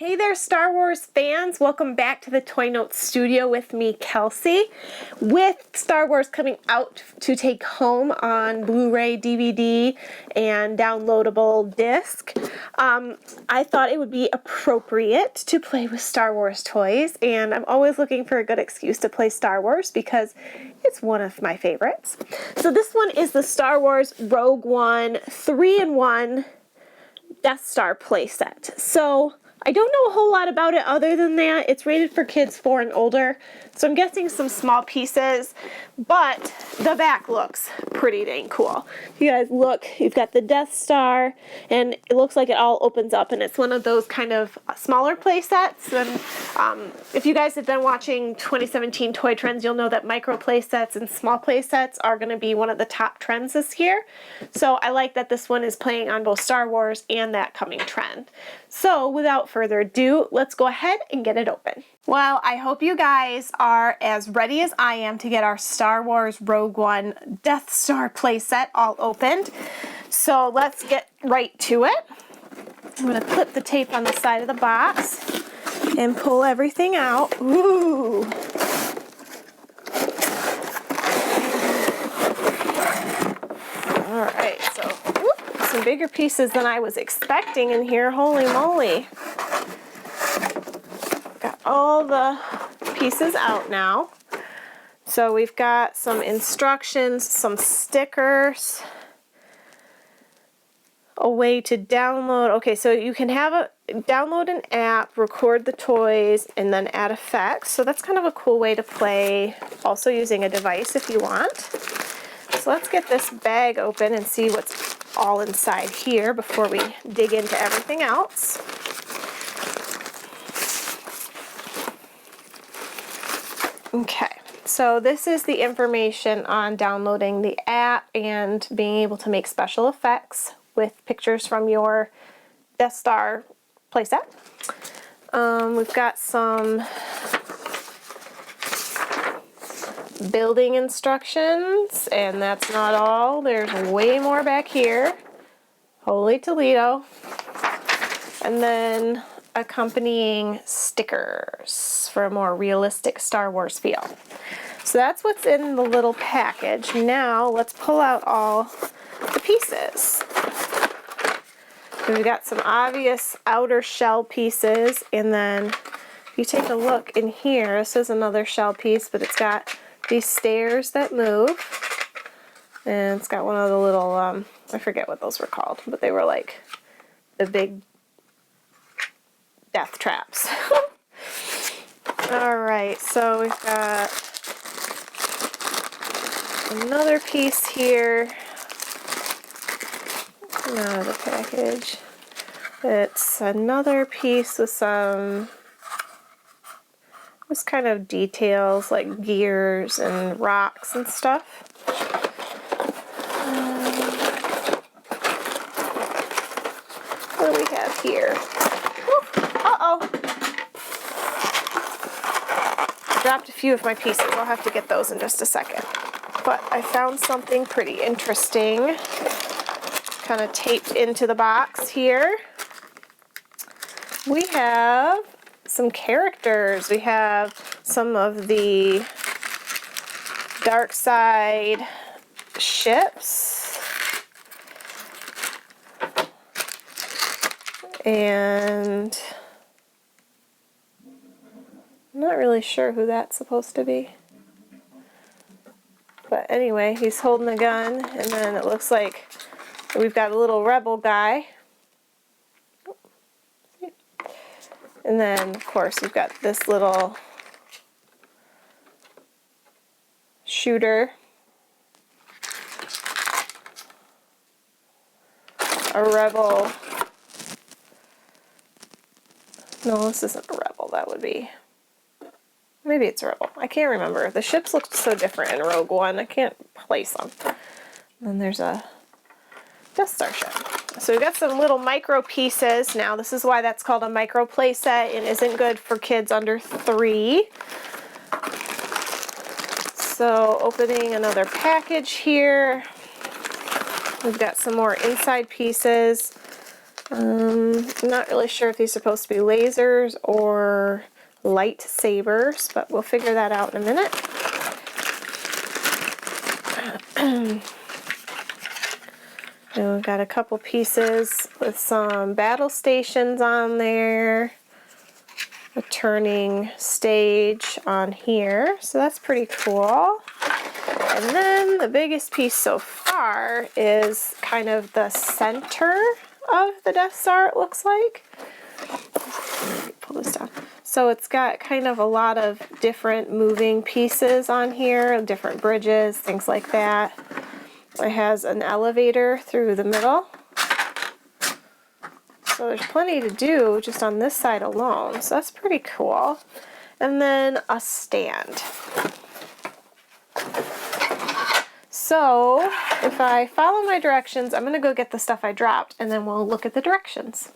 Hey there, Star Wars fans. Welcome back to the Toy Notes studio with me, Kelsey. With Star Wars coming out to take home on Blu-ray, DVD, and downloadable disc, I thought it would be appropriate to play with Star Wars toys, and I'm always looking for a good excuse to play Star Wars because it's one of my favorites. So this one is the Star Wars Rogue One 3-in-1 Death Star playset. So I don't know a whole lot about it other than that. It's rated for kids 4 and older, so I'm guessing some small pieces, but the back looks pretty dang cool. If you guys look, you've got the Death Star, and it looks like it all opens up, and it's one of those kind of smaller play sets. And if you guys have been watching 2017 Toy Trends, you'll know that micro play sets and small play sets are going to be one of the top trends this year. So I like that this one is playing on both Star Wars and that coming trend. So without further ado, let's go ahead and get it open. Well, I hope you guys are as ready as I am to get our Star Wars Rogue One Death Star playset all opened. So let's get right to it. I'm going to clip the tape on the side of the box and pull everything out. Ooh! Alright, so some bigger pieces than I was expecting in here. Holy moly. Got all the pieces out now. So we've got some instructions, some stickers, a way to download. Okay, so you can download an app, record the toys, and then add effects. So that's kind of a cool way to play, also using a device if you want. So let's get this bag open and see what's all inside here before we dig into everything else. Okay, so this is the information on downloading the app and being able to make special effects with pictures from your Death Star playset. We've got some building instructions, and that's not all. There's way more back here. Holy Toledo. And then accompanying stickers for a more realistic Star Wars feel. So that's what's in the little package. Now let's pull out all the pieces. So we've got some obvious outer shell pieces, and then if you take a look in here, this is another shell piece, but it's got these stairs that move, and it's got one of the little, I forget what those were called, but they were like the big death traps. Alright, so we've got another piece here. Come out of the package. It's another piece with some just kind of details like gears and rocks and stuff. What do we have here? Uh-oh. I dropped a few of my pieces. I'll have to get those in just a second. But I found something pretty interesting, kind of taped into the box here. We have some characters. We have some of the dark side ships, and I'm not really sure who that's supposed to be. But anyway, he's holding a gun, and then it looks like we've got a little rebel guy. And then, of course, we've got this little shooter. A rebel. No, this isn't a rebel. That would be... Maybe it's a rebel. I can't remember. The ships looked so different in Rogue One. I can't place them. And then there's a Death Star ship. So we've got some little micro pieces. Now this is why that's called a micro play set and isn't good for kids under 3. So opening another package here. We've got some more inside pieces. I'm not really sure if these are supposed to be lasers or lightsabers, but we'll figure that out in a minute. And we've got a couple pieces with some battle stations on there. A turning stage on here, so that's pretty cool. And then the biggest piece so far is kind of the center of the Death Star, it looks like. Let me pull this down. So it's got kind of a lot of different moving pieces on here, different bridges, things like that. It has an elevator through the middle. So there's plenty to do just on this side alone, so that's pretty cool. And then a stand. So if I follow my directions, I'm going to go get the stuff I dropped, and then we'll look at the directions.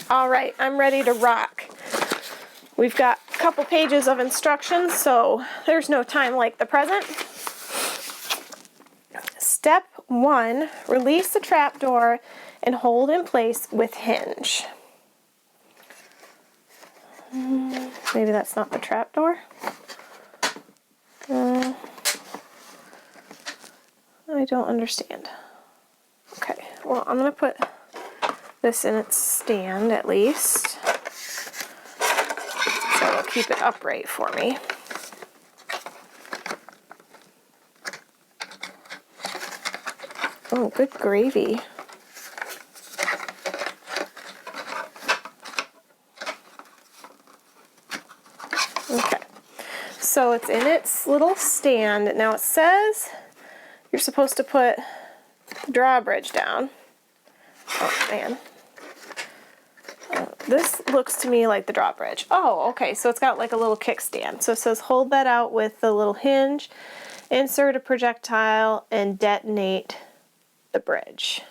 All right, I'm ready to rock. We've got a couple pages of instructions, so there's no time like the present. Step 1, release the trapdoor and hold in place with hinge. Maybe that's not the trapdoor. I don't understand. Okay, well, I'm going to put this in its stand at least, so it'll keep it upright for me. Oh, good gravy. Okay, so it's in its little stand. Now it says you're supposed to put the drawbridge down. Oh, man. This looks to me like the drawbridge. Oh, okay, so it's got like a little kickstand. So it says hold that out with the little hinge, insert a projectile, and detonate the bridge.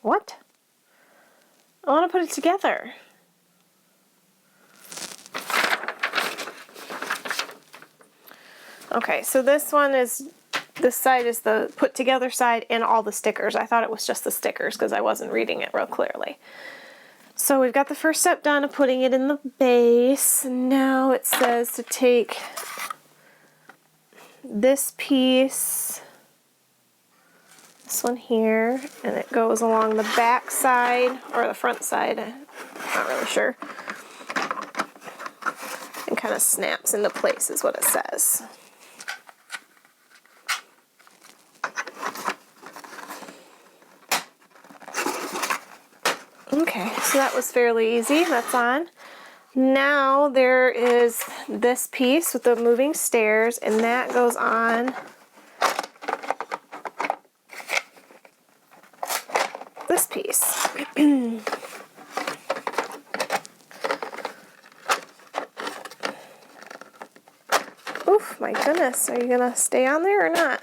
What? I want to put it together. Okay, so this side is the put together side and all the stickers. I thought it was just the stickers because I wasn't reading it real clearly. So we've got the first step done of putting it in the base. Now it says to take this piece, this one here, and it goes along the back side or the front side, I'm not really sure, and kind of snaps into place is what it says. Okay, so that was fairly easy. That's on. Now there is this piece with the moving stairs, and that goes on this piece. Oof, my goodness. Are you going to stay on there or not?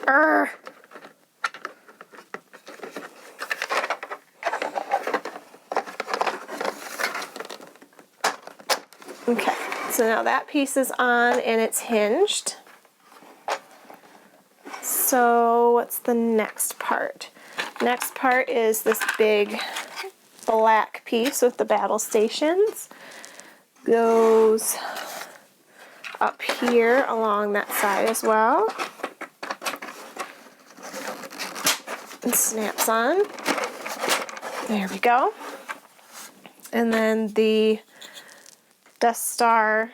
Urgh. Okay, so now that piece is on and it's hinged. So what's the next part? Next part is this big black piece with the battle stations. Goes up here along that side as well. And snaps on. There we go. And then the Death Star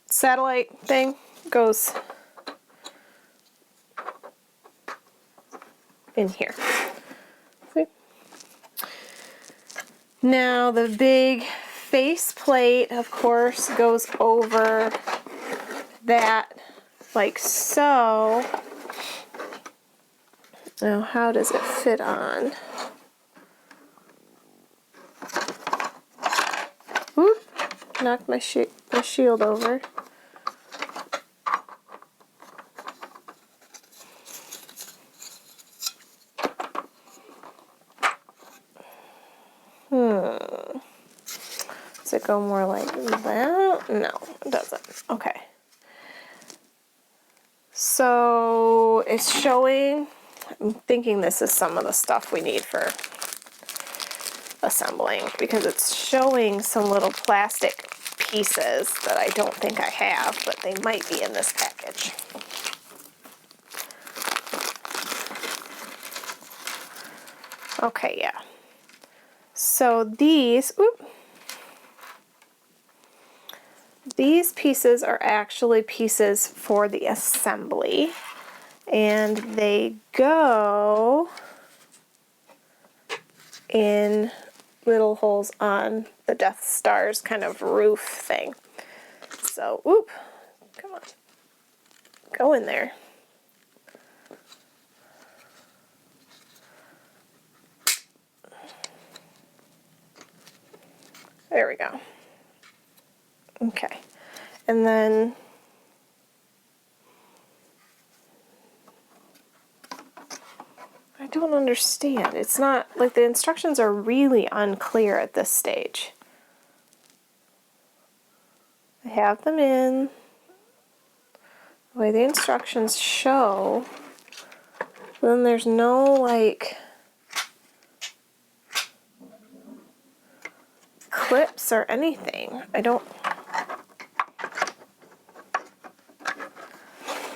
satellite thing goes in here. See? Now the big face plate, of course, goes over that like so. Now how does it fit on? Whoop, knocked my shield over. it go more like that? No, it doesn't. Okay. So it's showing, I'm thinking this is some of the stuff we need for assembling, because it's showing some little plastic pieces that I don't think I have, but they might be in this package. Okay, yeah. So these pieces are actually pieces for the assembly, and they go in little holes on the Death Star's kind of roof thing. So, come on, go in there. There we go. Okay, and then I don't understand. It's not, like, the instructions are really unclear at this stage. I have them in the way the instructions show, but then there's no, like, clips or anything. I don't,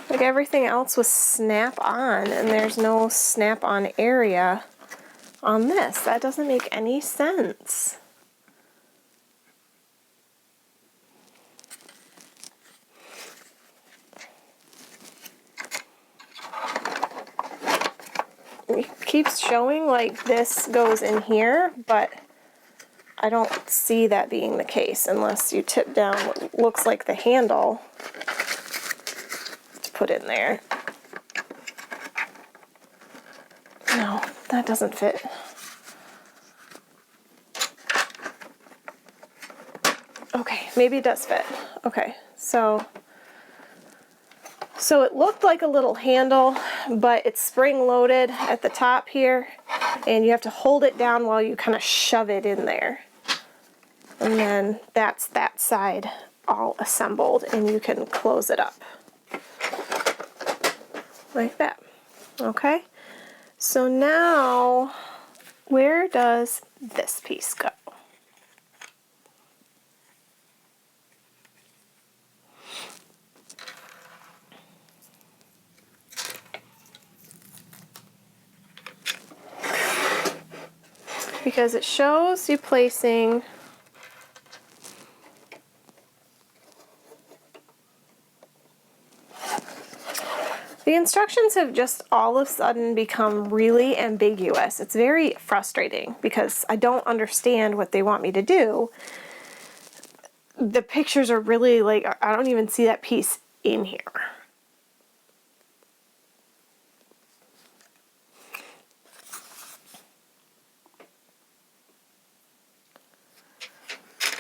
like, everything else was snap-on, and there's no snap-on area on this. That doesn't make any sense. It keeps showing like this goes in here, but I don't see that being the case unless you tip down what looks like the handle to put in there. No, that doesn't fit. Okay, maybe it does fit. Okay, so it looked like a little handle, but it's spring-loaded at the top here, and you have to hold it down while you kind of shove it in there. And then that's that side all assembled, and you can close it up like that. Okay, so now where does this piece go? Because it shows you placing the instructions have just all of a sudden become really ambiguous. It's very frustrating because I don't understand what they want me to do. The pictures are really like, I don't even see that piece in here.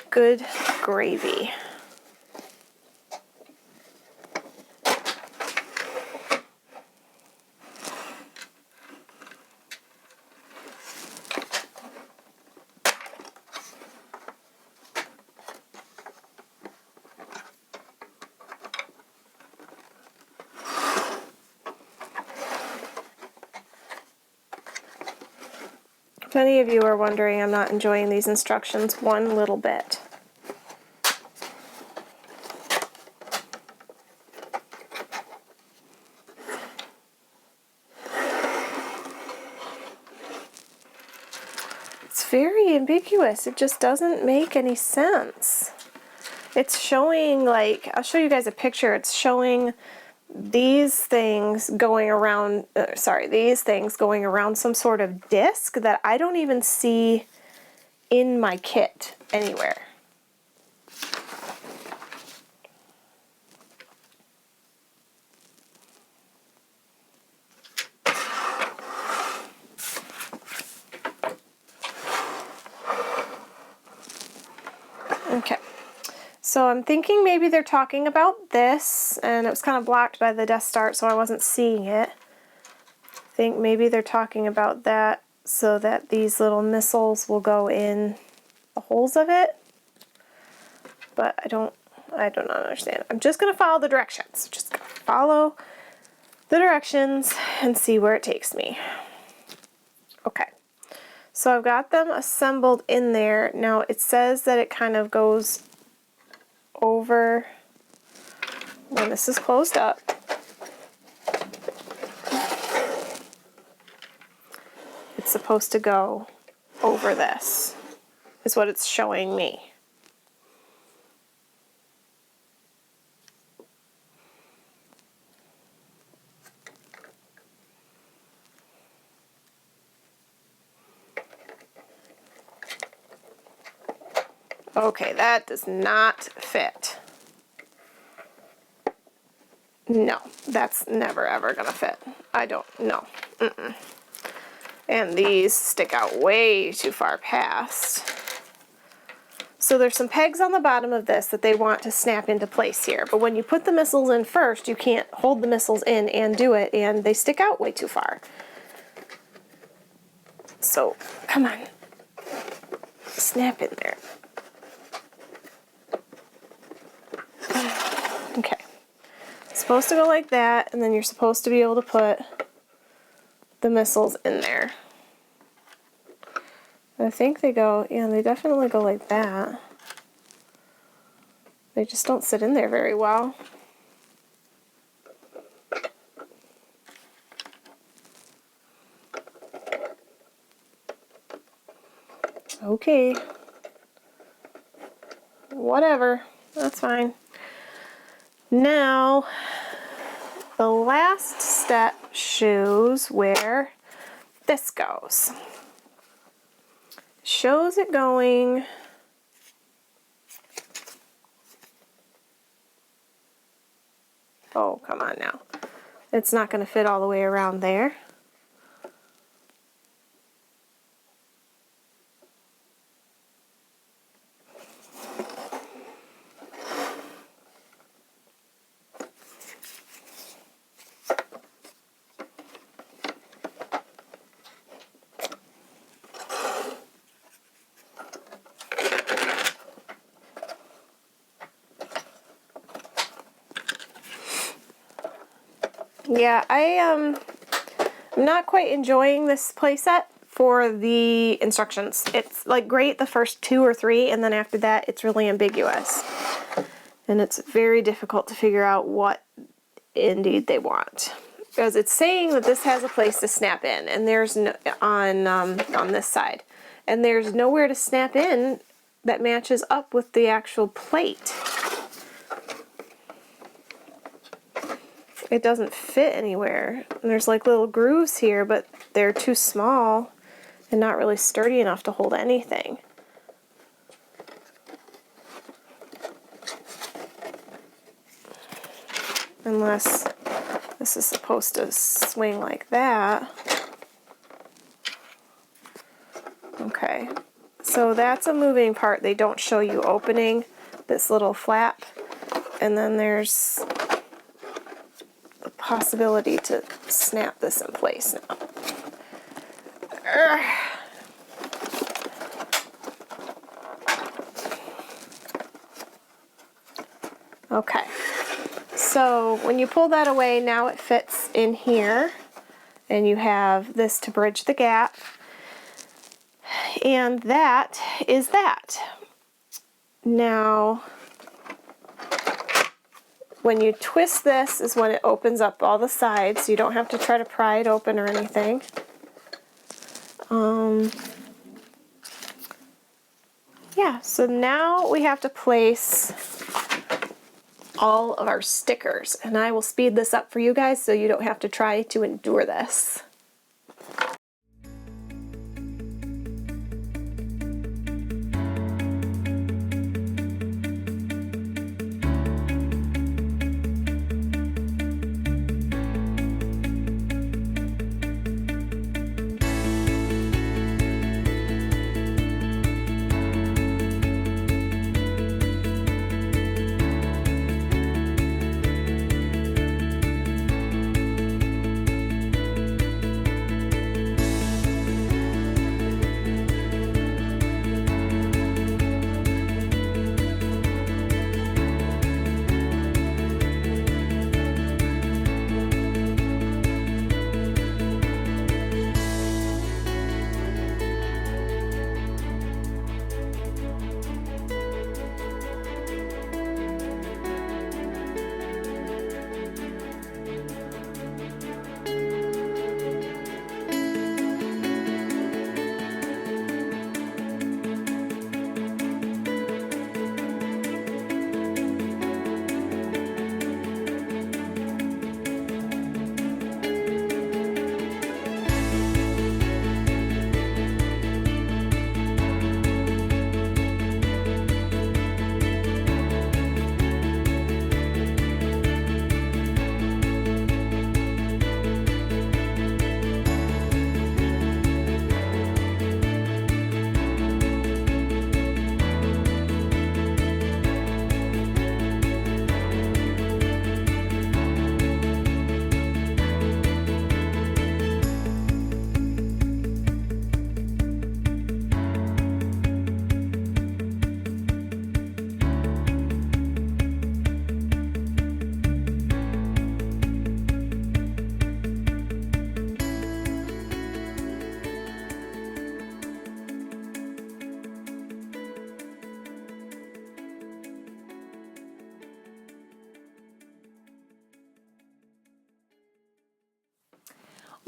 Good gravy. If any of you are wondering, I'm not enjoying these instructions one little bit. It's very ambiguous. It just doesn't make any sense. It's showing, like, I'll show you guys a picture. It's showing these things going around, these things going around some sort of disc that I don't even see in my kit anywhere. Okay, so I'm thinking maybe they're talking about this, and it was kind of blocked by the Death Star, so I wasn't seeing it. I think maybe they're talking about that so that these little missiles will go in the holes of it. but I do not understand. I'm just going to follow the directions. Just gonna follow the directions and see where it takes me. Okay. So I've got them assembled in there. Now it says that it kind of goes over when this is closed up. It's supposed to go over this, is what it's showing me. Okay, that does not fit. No, that's never ever gonna fit. I don't know. And these stick out way too far past. So there's some pegs on the bottom of this that they want to snap into place here. But when you put the missiles in first, you can't hold the missiles in and do it, and they stick out way too far. So, come on. Snap in there. Okay. It's supposed to go like that, and then you're supposed to be able to put the missiles in there. I think they go, yeah, they definitely go like that. They just don't sit in there very well. Okay. Whatever. That's fine. Now, the last step shows where this goes. Shows it going oh, come on now. It's not going to fit all the way around there. Yeah, I'm not quite enjoying this playset for the instructions. It's like great the first 2 or 3, and then after that it's really ambiguous. And it's very difficult to figure out what indeed they want. Because it's saying that this has a place to snap in, and there's no, on this side. And there's nowhere to snap in that matches up with the actual plate. It doesn't fit anywhere. And there's like little grooves here, but they're too small and not really sturdy enough to hold anything. Unless this is supposed to swing like that. Okay, so that's a moving part. They don't show you opening this little flap. And then there's the possibility to snap this in place now. Okay, so when you pull that away, now it fits in here, and you have this to bridge the gap, and that is that. Now, when you twist this is when it opens up all the sides, so you don't have to try to pry it open or anything. Yeah, so now we have to place all of our stickers, and I will speed this up for you guys so you don't have to try to endure this.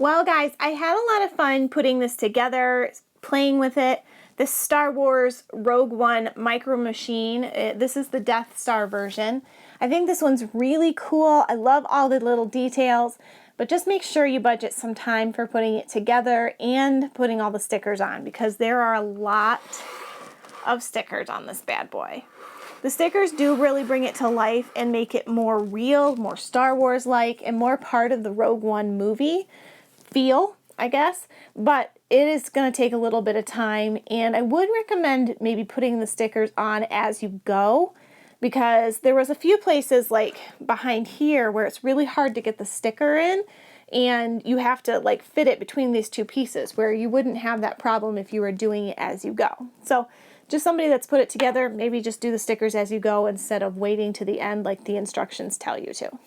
Well, guys, I had a lot of fun putting this together, playing with it. This Star Wars Rogue One Micro Machine, this is the Death Star version. I think this one's really cool. I love all the little details, but just make sure you budget some time for putting it together and putting all the stickers on, because there are a lot of stickers on this bad boy. The stickers do really bring it to life and make it more real, more Star Wars-like, and more part of the Rogue One movie feel, I guess, but it is going to take a little bit of time, and I would recommend maybe putting the stickers on as you go, because there was a few places like behind here where it's really hard to get the sticker in, and you have to like fit it between these two pieces, where you wouldn't have that problem if you were doing it as you go. So just somebody that's put it together, maybe just do the stickers as you go instead of waiting to the end like the instructions tell you to.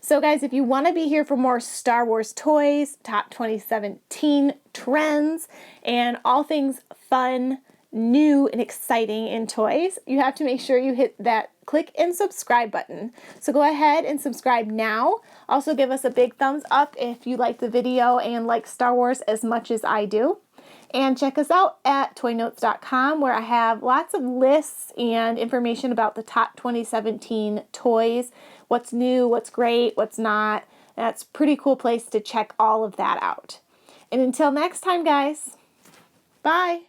So guys, if you want to be here for more Star Wars toys, top 2017 trends, and all things fun, new, and exciting in toys, you have to make sure you hit that click and subscribe button. So go ahead and subscribe now. Also give us a big thumbs up if you like the video and like Star Wars as much as I do. And check us out at toynotes.com, where I have lots of lists and information about the top 2017 toys, what's new, what's great, what's not. That's a pretty cool place to check all of that out. And until next time, guys, bye.